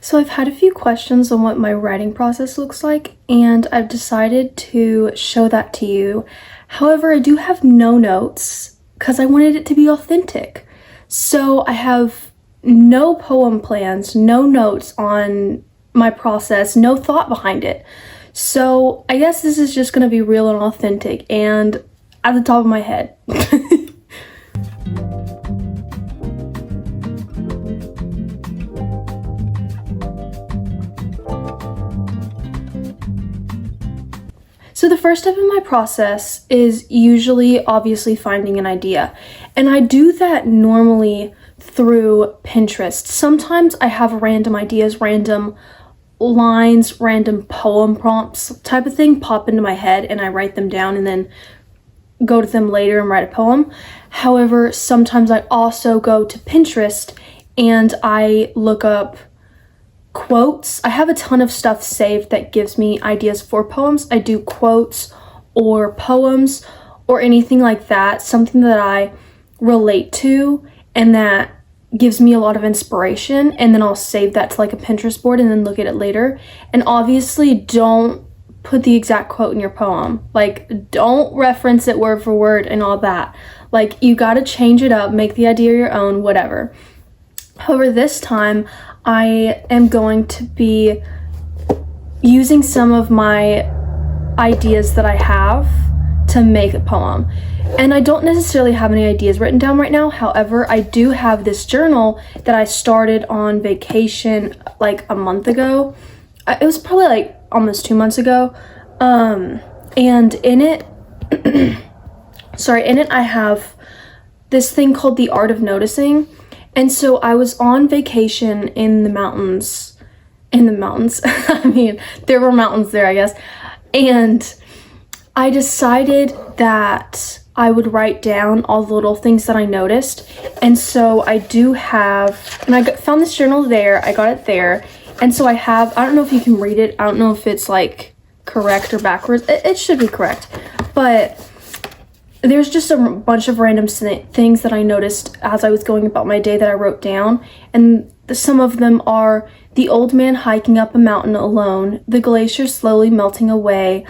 So I've had a few questions on what my writing process looks like, and I've decided to show that to you. However, I do have no notes because I wanted it to be authentic. So I have no poem plans, no notes on my process, no thought behind it. So I guess this is just gonna be real and authentic and at the top of my head. So the first step in my process is usually obviously finding an idea. And I do that normally through Pinterest. Sometimes I have random ideas, random lines, random poem prompts type of thing pop into my head and I write them down and then go to them later and write a poem. However, sometimes I also go to Pinterest and I look up quotes. I have a ton of stuff saved that gives me ideas for poems. I do quotes or poems or anything like that, something that I relate to and that gives me a lot of inspiration, and then I'll save that to like a Pinterest board and then look at it later. And obviously don't put the exact quote in your poem. Like, don't reference it word for word and all that. Like, you gotta change it up, make the idea your own, whatever. However, this time I am going to be using some of my ideas that I have to make a poem. And I don't necessarily have any ideas written down right now. However, I do have this journal that I started on vacation like a month ago. It was probably like almost 2 months ago. And in it, in it I have this thing called the art of noticing. And so I was on vacation in the mountains. I mean, there were mountains there, I guess. And I decided that I would write down all the little things that I noticed. And so I do have, and found this journal there, I got it there. And so I have, I don't know if you can read it. I don't know if it's like correct or backwards. It should be correct. But there's just a bunch of random things that I noticed as I was going about my day that I wrote down. And some of them are the old man hiking up a mountain alone, the glacier slowly melting away,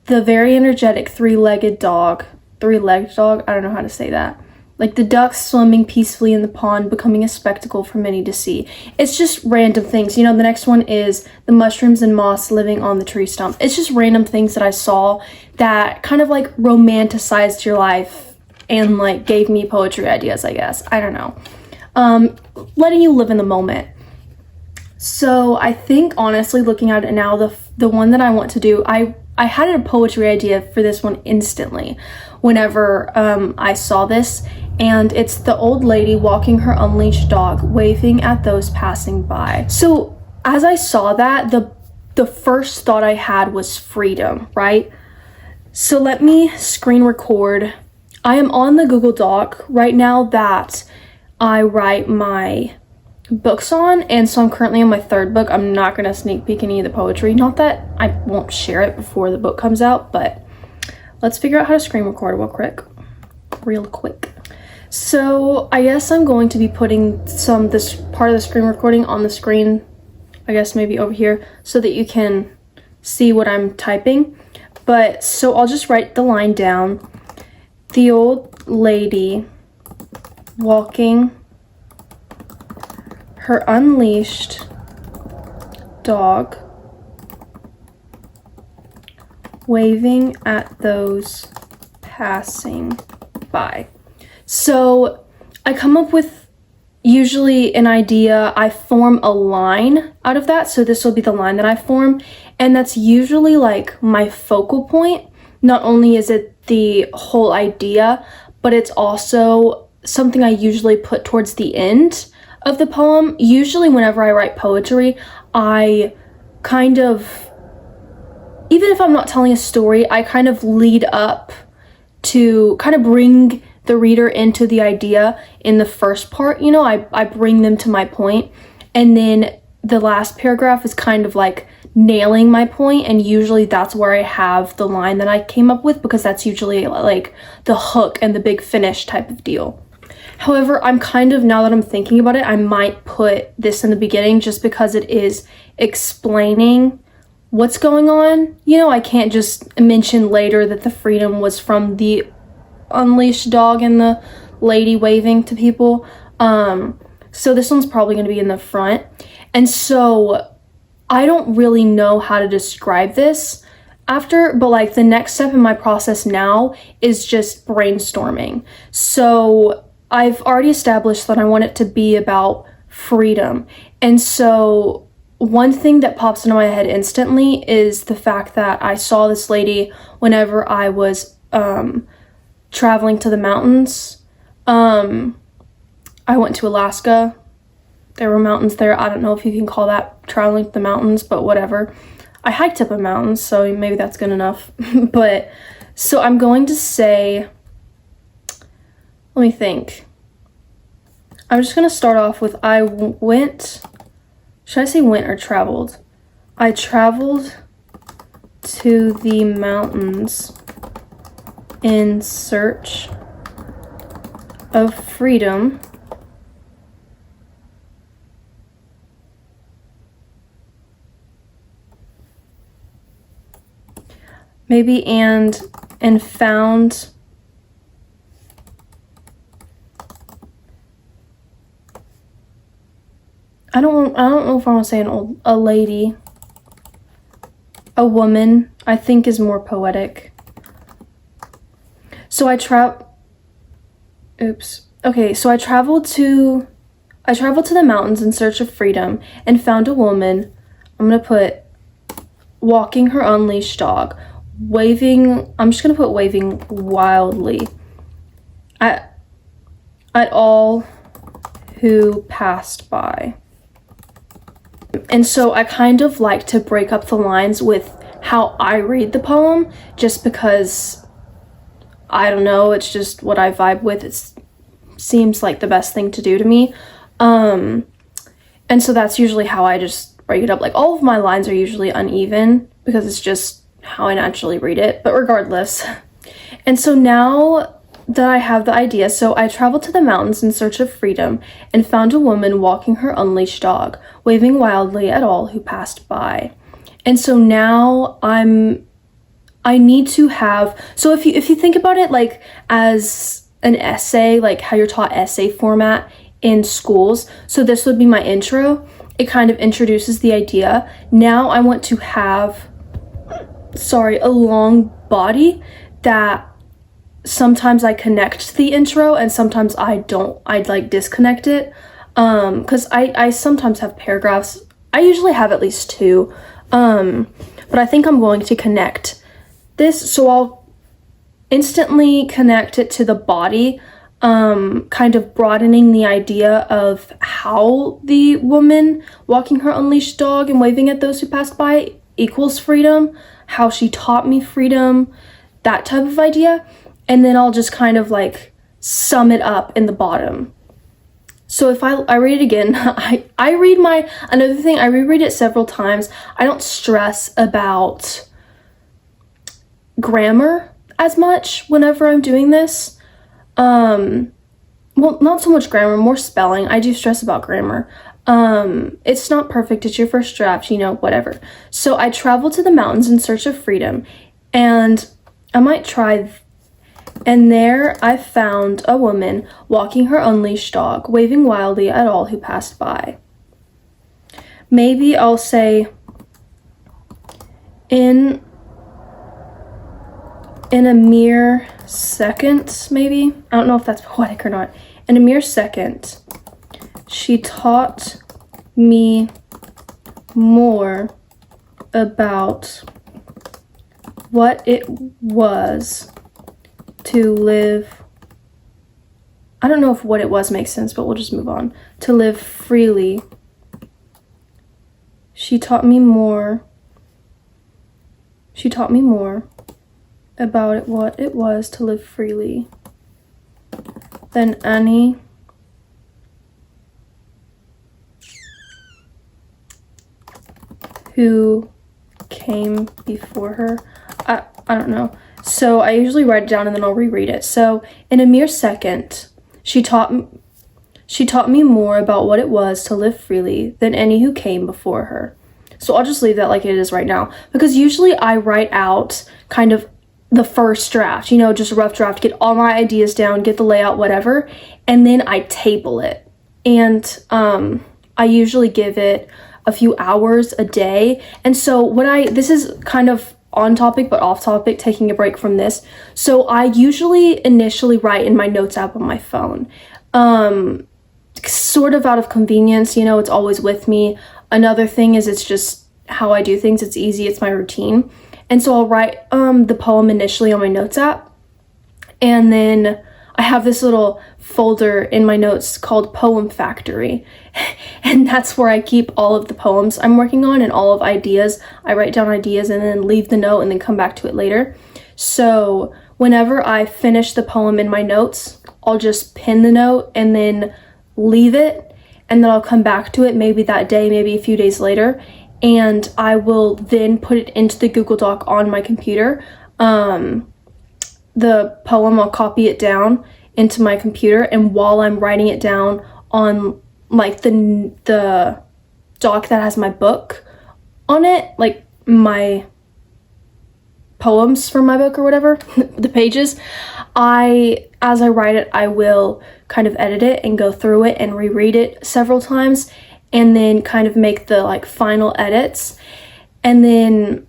the very energetic three-legged dog, I don't know how to say that. Like the ducks swimming peacefully in the pond, becoming a spectacle for many to see. It's just random things. You know, the next one is the mushrooms and moss living on the tree stump. It's just random things that I saw that kind of like romanticized your life and like gave me poetry ideas, I guess. I don't know. Letting you live in the moment. So I think honestly, looking at it now, the one that I want to do, I had a poetry idea for this one instantly whenever I saw this, and it's the old lady walking her unleashed dog, waving at those passing by. So as I saw that, the first thought I had was freedom, right? So let me screen record. I am on the Google Doc right now that I write my books on, and so I'm currently on my third book. I'm not gonna sneak peek any of the poetry, not that I won't share it before the book comes out, but let's figure out how to screen record real quick. So I guess I'm going to be putting this part of the screen recording on the screen, I guess maybe over here, so that you can see what I'm typing. But so I'll just write the line down. The old lady walking her unleashed dog, waving at those passing by. So I come up with usually an idea. I form a line out of that. So this will be the line that I form. And that's usually like my focal point. Not only is it the whole idea, but it's also something I usually put towards the end of the poem. Usually whenever I write poetry, I kind of, even if I'm not telling a story, I kind of lead up to kind of bring the reader into the idea in the first part. You know, I bring them to my point, and then the last paragraph is kind of like nailing my point, and usually that's where I have the line that I came up with, because that's usually like the hook and the big finish type of deal. However, I'm kind of, now that I'm thinking about it, I might put this in the beginning just because it is explaining what's going on. You know, I can't just mention later that the freedom was from the unleashed dog and the lady waving to people. So this one's probably going to be in the front. And so I don't really know how to describe this after, but like the next step in my process now is just brainstorming. So I've already established that I want it to be about freedom. And so one thing that pops into my head instantly is the fact that I saw this lady whenever I was traveling to the mountains. I went to Alaska. There were mountains there. I don't know if you can call that traveling to the mountains, but whatever. I hiked up a mountain, so maybe that's good enough. But so I'm going to say, let me think. I'm just going to start off with I went, should I say went or traveled? I traveled to the mountains in search of freedom. Maybe and found I don't know if I want to say a lady. A woman, I think, is more poetic. So I traveled to the mountains in search of freedom and found a woman. I'm going to put walking her unleashed dog, waving, I'm just going to put waving wildly at all who passed by. And so I kind of like to break up the lines with how I read the poem, just because, I don't know, it's just what I vibe with. It seems like the best thing to do to me. And so that's usually how I just break it up. Like, all of my lines are usually uneven because it's just how I naturally read it, but regardless. And so now that I have the idea, so I traveled to the mountains in search of freedom and found a woman walking her unleashed dog, waving wildly at all who passed by. And so now I need to have, so if you think about it like as an essay, like how you're taught essay format in schools, so this would be my intro. It kind of introduces the idea. Now I want to have a long body that sometimes I connect to the intro and sometimes I don't. I'd like disconnect it because I sometimes have paragraphs. I usually have at least two, but I think I'm going to connect this, so I'll instantly connect it to the body, kind of broadening the idea of how the woman walking her unleashed dog and waving at those who passed by equals freedom, how she taught me freedom, that type of idea. And then I'll just kind of like sum it up in the bottom. So if I read it again, I read another thing, I reread it several times. I don't stress about grammar as much whenever I'm doing this. Well, not so much grammar, more spelling. I do stress about grammar. It's not perfect, it's your first draft, whatever. So I traveled to the mountains in search of freedom, and I might try, and there I found a woman walking her unleashed dog, waving wildly at all who passed by. Maybe I'll say, in a mere second, maybe? I don't know if that's poetic or not. In a mere second, she taught me more about what it was to live. I don't know if what it was makes sense, but we'll just move on. To live freely. She taught me more about what it was to live freely than any who came before her. I don't know. So I usually write it down and then I'll reread it. So in a mere second, She taught me more about what it was to live freely than any who came before her. So I'll just leave that like it is right now, because usually I write out kind of the first draft, you know, just a rough draft, get all my ideas down, get the layout, whatever, and then I table it. And I usually give it a few hours a day. And so this is kind of on topic but off topic, taking a break from this. So I usually initially write in my notes app on my phone. Sort of out of convenience, you know, it's always with me. Another thing is it's just how I do things. It's easy, it's my routine. And so I'll write the poem initially on my notes app, and then I have this little folder in my notes called Poem Factory, and that's where I keep all of the poems I'm working on and all of ideas. I write down ideas and then leave the note and then come back to it later. So whenever I finish the poem in my notes, I'll just pin the note and then leave it, and then I'll come back to it maybe that day, maybe a few days later, and I will then put it into the Google Doc on my computer. The poem, I'll copy it down into my computer, and while I'm writing it down on like the doc that has my book on it, like my poems from my book or whatever, the pages, as I write it, I will kind of edit it and go through it and reread it several times, and then kind of make the like final edits. And then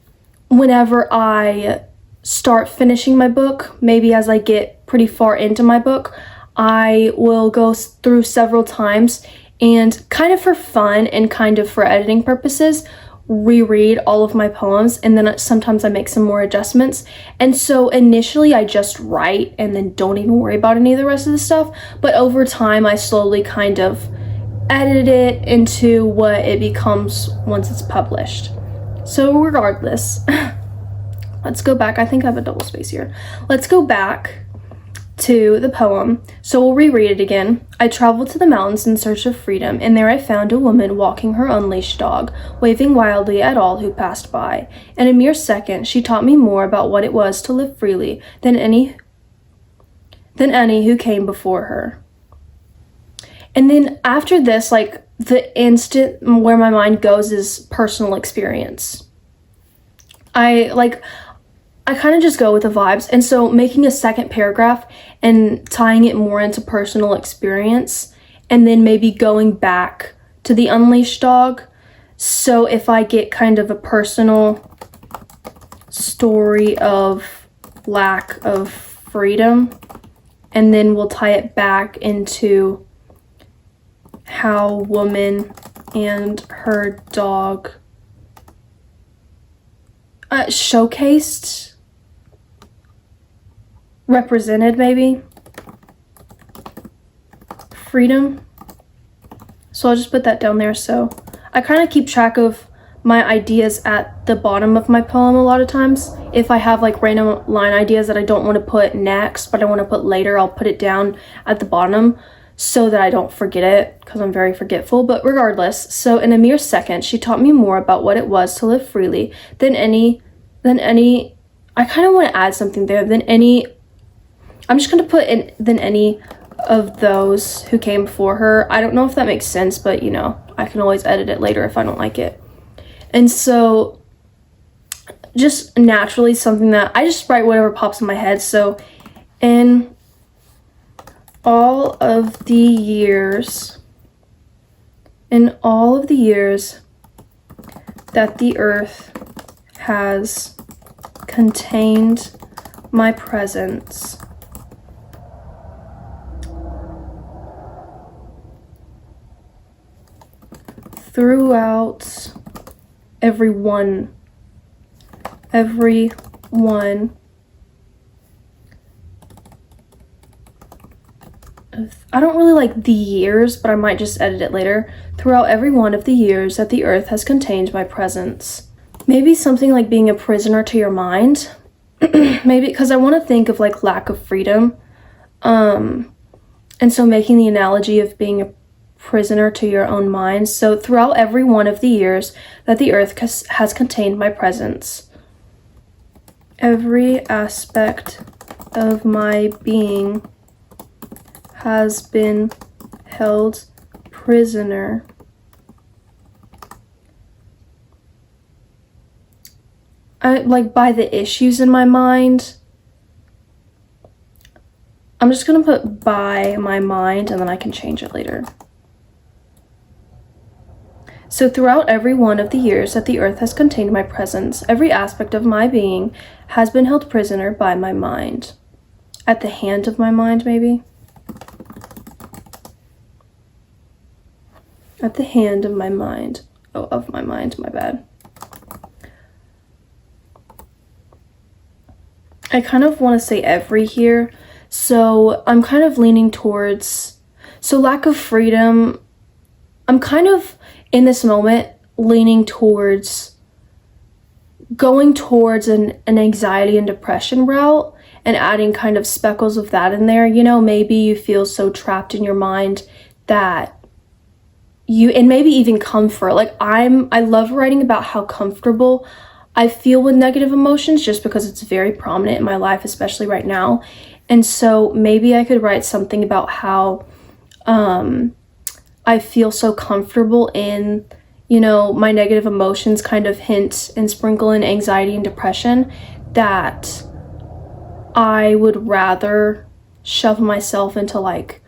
whenever I start finishing my book, maybe as I get pretty far into my book, I will go through several times and kind of for fun and kind of for editing purposes, reread all of my poems, and then sometimes I make some more adjustments. And so initially I just write and then don't even worry about any of the rest of the stuff, but over time I slowly kind of edit it into what it becomes once it's published. So regardless, let's go back. I think I have a double space here. Let's go back to the poem. So we'll reread it again. I traveled to the mountains in search of freedom, and there I found a woman walking her unleashed dog, waving wildly at all who passed by. In a mere second, she taught me more about what it was to live freely than any who came before her. And then after this, like the instant where my mind goes is personal experience. I kind of just go with the vibes. And so making a second paragraph and tying it more into personal experience, and then maybe going back to the unleashed dog. So if I get kind of a personal story of lack of freedom, and then we'll tie it back into how woman and her dog showcased, represented maybe freedom. So I'll just put that down there. So I kind of keep track of my ideas at the bottom of my poem a lot of times. If I have like random line ideas that I don't want to put next but I want to put later, I'll put it down at the bottom so that I don't forget it, because I'm very forgetful. But regardless, so in a mere second, she taught me more about what it was to live freely than any, I kind of want to add something there, I'm just going to put in than any of those who came before her. I don't know if that makes sense, but you know, I can always edit it later if I don't like it. And so just naturally something that I just write whatever pops in my head. So in all of the years that the earth has contained my presence, throughout every one I don't really like the years, but I might just edit it later. Throughout every one of the years that the earth has contained my presence. Maybe something like being a prisoner to your mind. Maybe because I want to think of like lack of freedom. And so making the analogy of being a prisoner to your own mind. So throughout every one of the years that the earth has contained my presence. Every aspect of my being has been held prisoner by the issues in my mind. I'm just gonna put by my mind and then I can change it later. So throughout every one of the years that the earth has contained my presence, every aspect of my being has been held prisoner by my mind. At the hand of my mind, maybe? At the hand of my mind. Oh, of my mind, my bad. I kind of want to say every here, so I'm kind of leaning towards, so lack of freedom, I'm kind of, in this moment, leaning towards going towards an anxiety and depression route and adding kind of speckles of that in there. You know, maybe you feel so trapped in your mind that and maybe even comfort. Like I love writing about how comfortable I feel with negative emotions just because it's very prominent in my life, especially right now. And so maybe I could write something about how I feel so comfortable in, you know, my negative emotions kind of hint and sprinkle in anxiety and depression that I would rather shove myself into like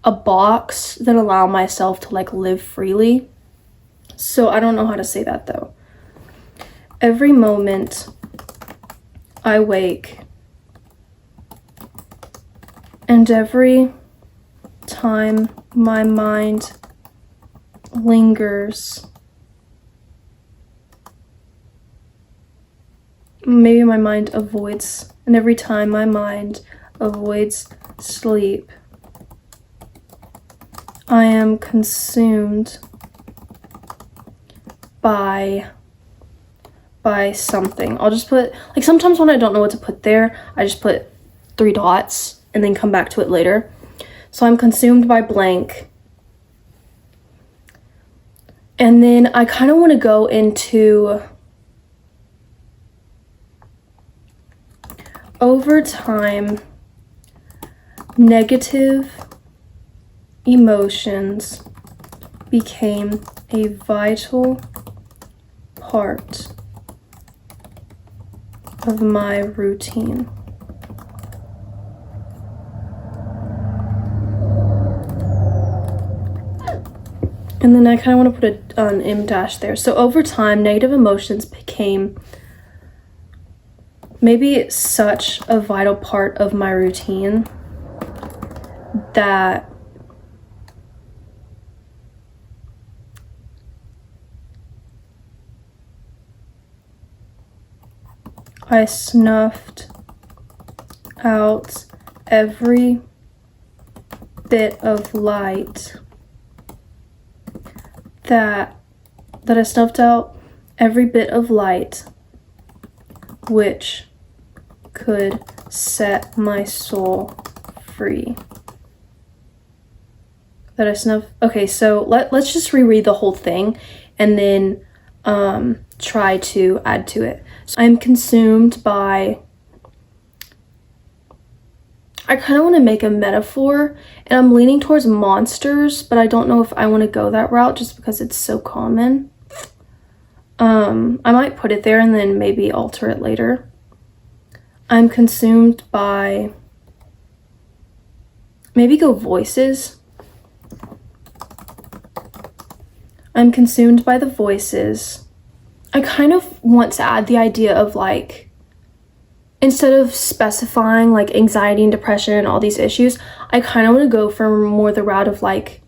a box than allow myself to like live freely. So I don't know how to say that though. Every moment I wake and every time my mind lingers, maybe my mind avoids, and every time my mind avoids sleep, I am consumed by something. I'll just put, like sometimes when I don't know what to put there, I just put 3 dots and then come back to it later. So I'm consumed by blank. And then I kind of want to go into over time, negative emotions became a vital part of my routine. And then I kind of want to put an M dash there. So over time, negative emotions became maybe such a vital part of my routine that I snuffed out every bit of light that I snuffed out every bit of light which could set my soul free. That I snuffed. Okay, so let's just reread the whole thing and then try to add to it. So I'm consumed by, I kind of want to make a metaphor and I'm leaning towards monsters, but I don't know if I want to go that route just because it's so common. I might put it there and then maybe alter it later. I'm consumed by, maybe go voices. I'm consumed by the voices. I kind of want to add the idea of like, instead of specifying like anxiety and depression and all these issues, I kind of want to go for more the route of like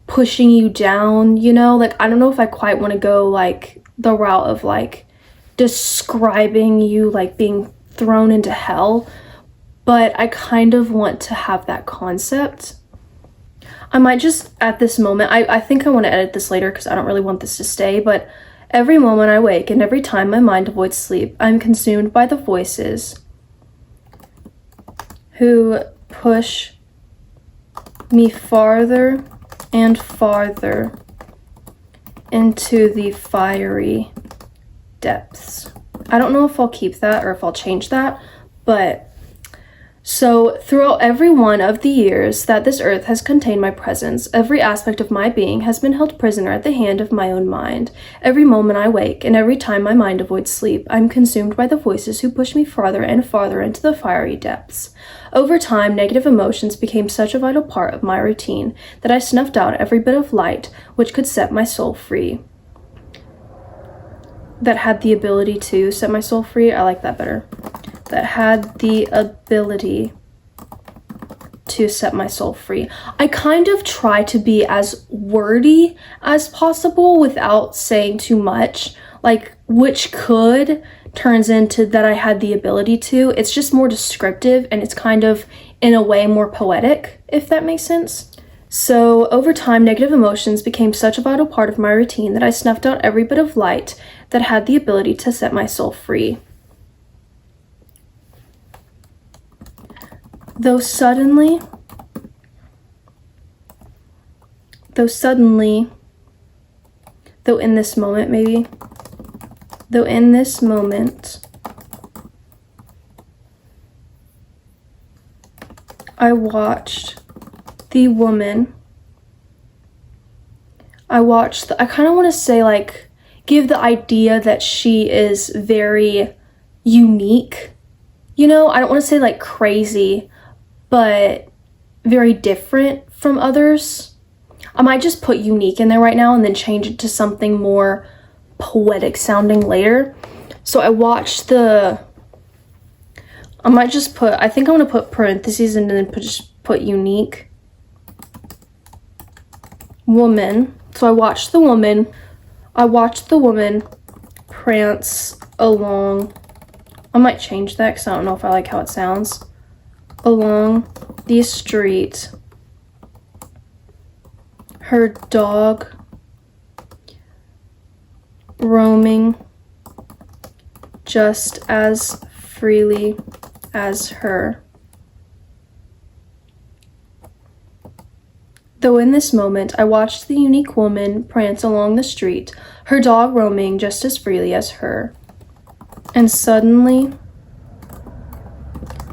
pushing you down, you know? Like, I don't know if I quite want to go like the route of like describing you like being thrown into hell, but I kind of want to have that concept. I might just, at this moment, I think I want to edit this later because I don't really want this to stay, but every moment I wake and every time my mind avoids sleep, I'm consumed by the voices who push me farther and farther into the fiery depths. I don't know if I'll keep that or if I'll change that, but So, throughout every one of the years that this earth has contained my presence, every aspect of my being has been held prisoner at the hand of my own mind. Every moment I wake, and every time my mind avoids sleep, I am consumed by the voices who push me farther and farther into the fiery depths. Over time, negative emotions became such a vital part of my routine that I snuffed out every bit of light which could set my soul free. That had the ability to set my soul free. I like that better. That had the ability to set my soul free. I kind of try to be as wordy as possible without saying too much, like which could turns into that I had the ability to. It's just more descriptive and it's kind of in a way more poetic, if that makes sense. So over time, negative emotions became such a vital part of my routine that I snuffed out every bit of light that had the ability to set my soul free. Though suddenly, though in this moment, I watched the woman, I kind of want to say like, give the idea that she is very unique, you know, I don't want to say like crazy, but very different from others. I might just put unique in there right now and then change it to something more poetic sounding later. So I watched I think I'm going to put parentheses and then just put unique woman. So I watched the woman prance along. I might change that because I don't know if I like how it sounds. Along the street. Her dog roaming just as freely as her. Though in this moment I watched the unique woman prance along the street, her dog roaming just as freely as her, and suddenly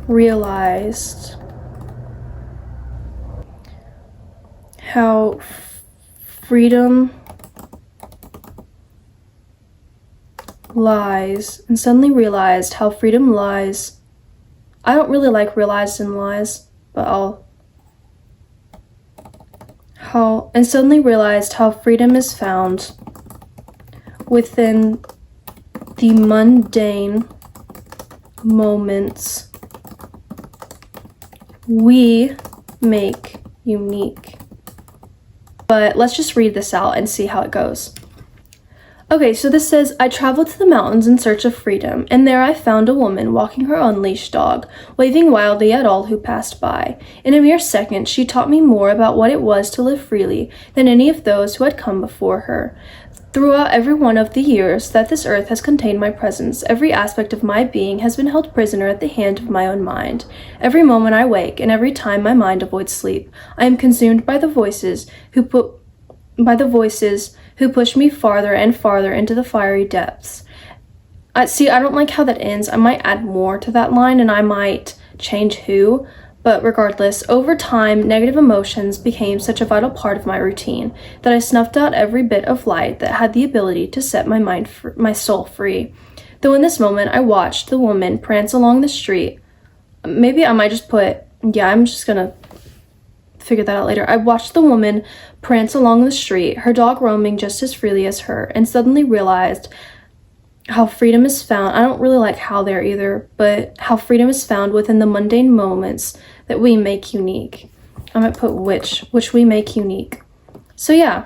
realized how freedom lies, I don't really like realized and lies, but suddenly realized how freedom is found within the mundane moments we make unique. But let's just read this out and see how it goes. Okay, so this says, I traveled to the mountains in search of freedom, and there I found a woman walking her unleashed dog, waving wildly at all who passed by. In a mere second, she taught me more about what it was to live freely than any of those who had come before her. Throughout every one of the years that this earth has contained my presence, every aspect of my being has been held prisoner at the hand of my own mind. Every moment I wake, and every time my mind avoids sleep, I am consumed by the voices who push me farther and farther into the fiery depths. I don't like how that ends. I might add more to that line, and I might change who. But regardless, over time, negative emotions became such a vital part of my routine that I snuffed out every bit of light that had the ability to set my soul free. Though in this moment, I watched the woman prance along the street. Maybe I might just put, I'm just gonna figure that out later. I watched the woman prance along the street, her dog roaming just as freely as her, and suddenly realized how freedom is found. I don't really like how there either, but how freedom is found within the mundane moments that we make unique. I might put which we make unique. So yeah,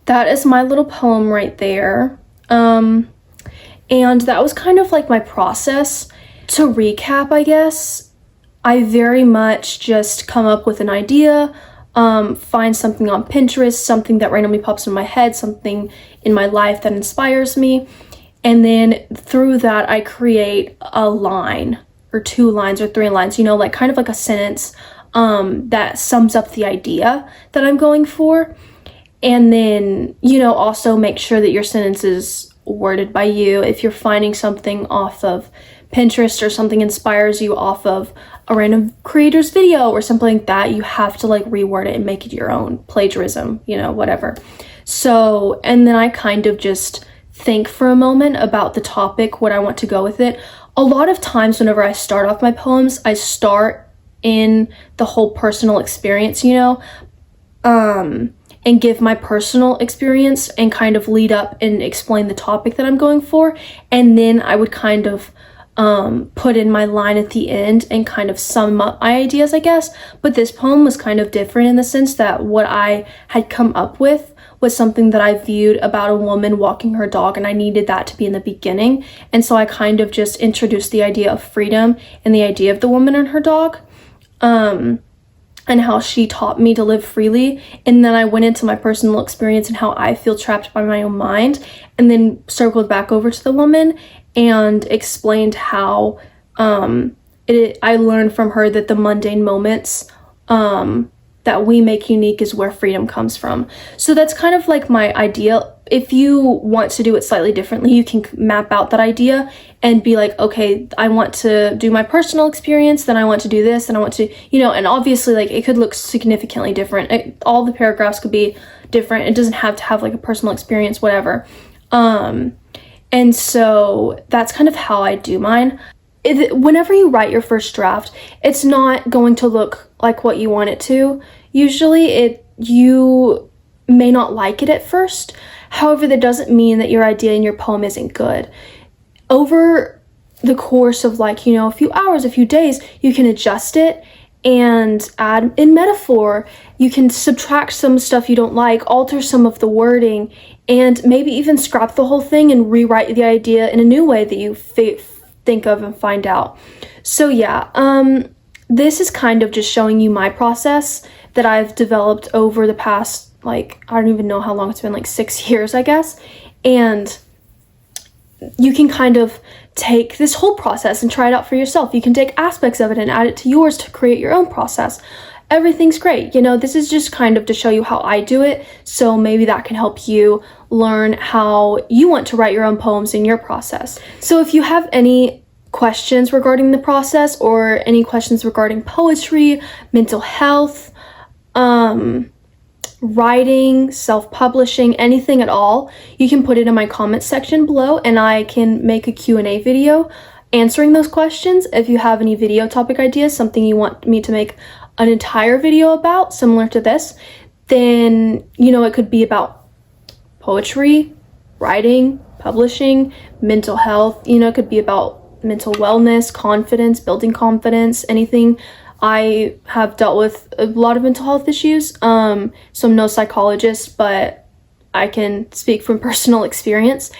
that is my little poem right there. And that was kind of like my process. To recap, I guess, I very much just come up with an idea, find something on Pinterest, something that randomly pops in my head, something in my life that inspires me, and then through that I create a line or 2 lines or 3 lines, like kind of like a sentence that sums up the idea that I'm going for. And then, also make sure that your sentence is worded by you. If you're finding something off of Pinterest or something inspires you off of a random creator's video or something like that, you have to like reword it and make it your own. Plagiarism, you know, whatever. So, and then I kind of just think for a moment about the topic, what I want to go with it. A lot of times whenever I start off my poems, I start in the whole personal experience, you know, and give my personal experience and kind of lead up and explain the topic that I'm going for. And then I would kind of put in my line at the end and kind of sum up my ideas, I guess. But this poem was kind of different in the sense that what I had come up with was something that I viewed about a woman walking her dog, and I needed that to be in the beginning. And so I kind of just introduced the idea of freedom and the idea of the woman and her dog, and how she taught me to live freely. And then I went into my personal experience and how I feel trapped by my own mind, and then circled back over to the woman and explained how I learned from her that the mundane moments that we make unique is where freedom comes from. So that's kind of like my idea. If you want to do it slightly differently, you can map out that idea and be like, okay, I want to do my personal experience, then I want to do this, and I want to, you know, and obviously like it could look significantly different. All the paragraphs could be different. It doesn't have to have like a personal experience, whatever. And so that's kind of how I do mine. Whenever you write your first draft, it's not going to look like what you want it to. Usually you may not like it at first. However, that doesn't mean that your idea in your poem isn't good. Over the course of like, you know, a few hours, a few days, you can adjust it and add in metaphor. You can subtract some stuff you don't like, alter some of the wording, and maybe even scrap the whole thing and rewrite the idea in a new way that you think of and find out. So yeah, this is kind of just showing you my process that I've developed over the past, like, I don't even know how long it's been, like 6 years, I guess. And you can kind of take this whole process and try it out for yourself. You can take aspects of it and add it to yours to create your own process. Everything's great. You know, this is just kind of to show you how I do it. So maybe that can help you learn how you want to write your own poems in your process. So if you have any questions regarding the process or any questions regarding poetry, mental health, writing, self-publishing, anything at all, you can put it in my comments section below and I can make a Q&A video answering those questions. If you have any video topic ideas, something you want me to make an entire video about similar to this, then, you know, it could be about poetry, writing, publishing, mental health, you know, it could be about mental wellness, confidence, building confidence, anything. I have dealt with a lot of mental health issues, so I'm no psychologist, but I can speak from personal experience.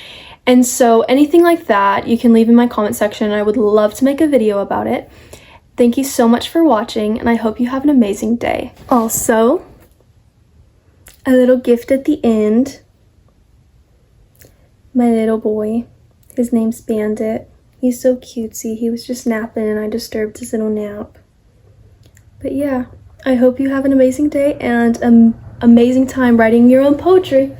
And so anything like that, you can leave in my comment section. I would love to make a video about it. Thank you so much for watching, and I hope you have an amazing day. Also, a little gift at the end. My little boy, his name's Bandit. He's so cutesy. He was just napping and I disturbed his little nap. But yeah, I hope you have an amazing day and an amazing time writing your own poetry.